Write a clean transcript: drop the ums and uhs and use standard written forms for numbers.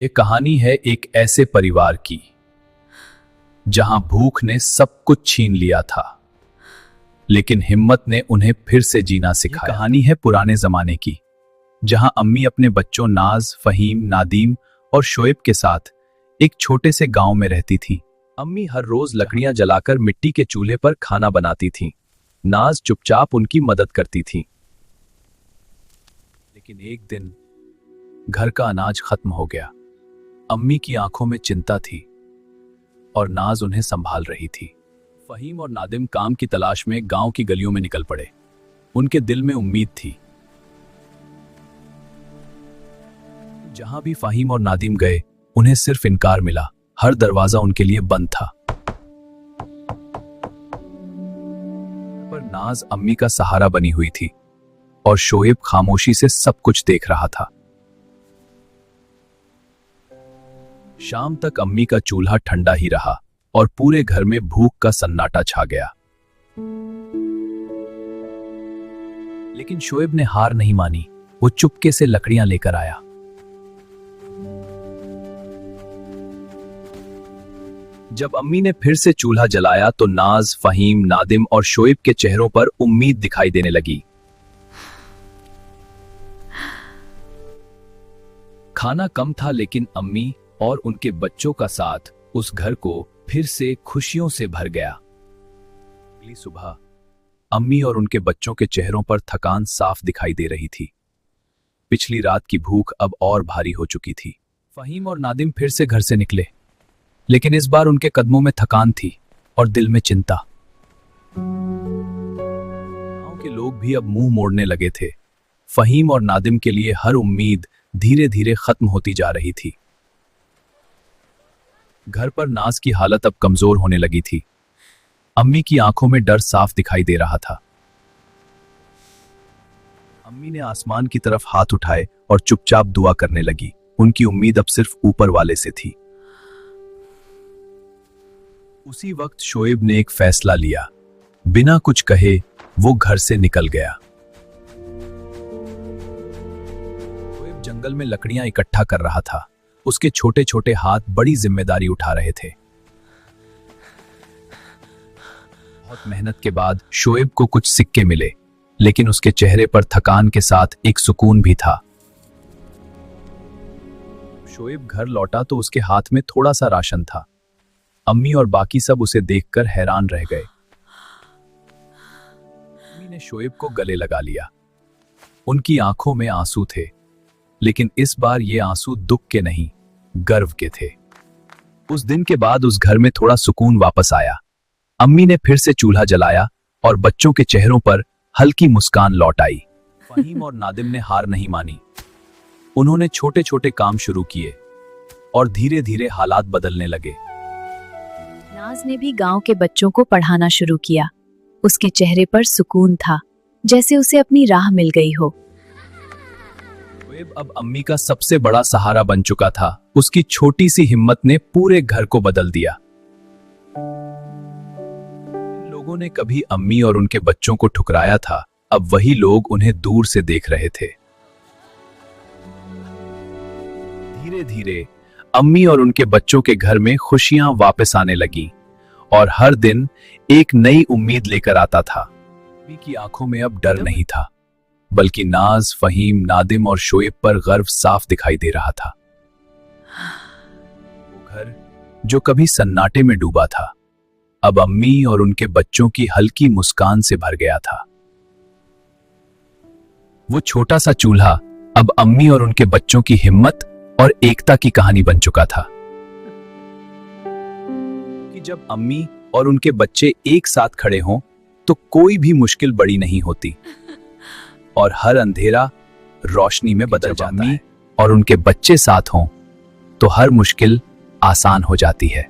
ये कहानी है एक ऐसे परिवार की जहां भूख ने सब कुछ छीन लिया था, लेकिन हिम्मत ने उन्हें फिर से जीना सिखाया। कहानी है पुराने जमाने की, जहां अम्मी अपने बच्चों नाज, फहीम, नादीम और शोएब के साथ एक छोटे से गांव में रहती थी। अम्मी हर रोज लकड़ियां जलाकर मिट्टी के चूल्हे पर खाना बनाती थीं। नाज चुपचाप उनकी मदद करती थी। लेकिन एक दिन घर का अनाज खत्म हो गया। अम्मी की आंखों में चिंता थी और नाज उन्हें संभाल रही थी। फहीम और नादिम काम की तलाश में गांव की गलियों में निकल पड़े। उनके दिल में उम्मीद थी। जहां भी फहीम और नादिम गए, उन्हें सिर्फ इनकार मिला। हर दरवाजा उनके लिए बंद था। पर नाज अम्मी का सहारा बनी हुई थी और शोएब खामोशी से सब कुछ देख रहा था। शाम तक अम्मी का चूल्हा ठंडा ही रहा और पूरे घर में भूख का सन्नाटा छा गया। लेकिन शोएब ने हार नहीं मानी। वो चुपके से लकड़ियां लेकर आया। जब अम्मी ने फिर से चूल्हा जलाया तो नाज, फहीम, नादिम और शोएब के चेहरों पर उम्मीद दिखाई देने लगी। खाना कम था, लेकिन अम्मी और उनके बच्चों का साथ उस घर को फिर से खुशियों से भर गया। अगली सुबह अम्मी और उनके बच्चों के चेहरों पर थकान साफ दिखाई दे रही थी। पिछली रात की भूख अब और भारी हो चुकी थी। फहीम और नादिम फिर से घर से निकले, लेकिन इस बार उनके कदमों में थकान थी और दिल में चिंता। गांव के लोग भी अब मुंह मोड़ने लगे थे। फहीम और नादिम के लिए हर उम्मीद धीरे धीरे खत्म होती जा रही थी। घर पर नाज की हालत अब कमजोर होने लगी थी। अम्मी की आंखों में डर साफ दिखाई दे रहा था। अम्मी ने आसमान की तरफ हाथ उठाए और चुपचाप दुआ करने लगी। उनकी उम्मीद अब सिर्फ ऊपर वाले से थी। उसी वक्त शोएब ने एक फैसला लिया। बिना कुछ कहे वो घर से निकल गया। शोएब जंगल में लकड़ियां इकट्ठा कर रहा था। उसके छोटे छोटे हाथ बड़ी जिम्मेदारी उठा रहे थे। बहुत मेहनत के बाद शोएब को कुछ सिक्के मिले, लेकिन उसके चेहरे पर थकान के साथ एक सुकून भी था। शोएब घर लौटा तो उसके हाथ में थोड़ा सा राशन था। अम्मी और बाकी सब उसे देखकर हैरान रह गए। अम्मी ने शोएब को गले लगा लिया। उनकी आंखों में आंसू थे, लेकिन इस बार ये आंसू दुख के नहीं, गर्व के थे। उस दिन के बाद उस घर में थोड़ा सुकून वापस आया। अम्मी ने फिर से चूल्हा जलाया और बच्चों के चेहरों पर हल्की मुस्कान लौट आई। फहीम और नादिम ने हार नहीं मानी। उन्होंने छोटे छोटे काम शुरू किए और धीरे धीरे हालात बदलने लगे। नाज ने भी गांव के बच्चों को पढ़ाना शुरू किया। उसके चेहरे पर सुकून था, जैसे उसे अपनी राह मिल गई हो। शोएब अब अम्मी का सबसे बड़ा सहारा बन चुका था। उसकी छोटी सी हिम्मत ने पूरे घर को बदल दिया। लोगों ने कभी अम्मी और उनके बच्चों को ठुकराया था, अब वही लोग उन्हें दूर से देख रहे थे। धीरे धीरे अम्मी और उनके बच्चों के घर में खुशियां वापस आने लगी और हर दिन एक नई उम्मीद लेकर आता था। अम्मी की आंखों में अब डर नहीं था, बल्कि नाज, फहीम, नादिम और शोएब पर गर्व साफ दिखाई दे रहा था। वो घर जो कभी सन्नाटे में डूबा था, अब अम्मी और उनके बच्चों की हल्की मुस्कान से भर गया था। वो छोटा सा चूल्हा अब अम्मी और उनके बच्चों की हिम्मत और एकता की कहानी बन चुका था। कि जब अम्मी और उनके बच्चे एक साथ खड़े हों, तो कोई भी मुश्किल बड़ी नहीं होती और हर अंधेरा रोशनी में बदल जाता है। और उनके बच्चे साथ हों तो हर मुश्किल आसान हो जाती है।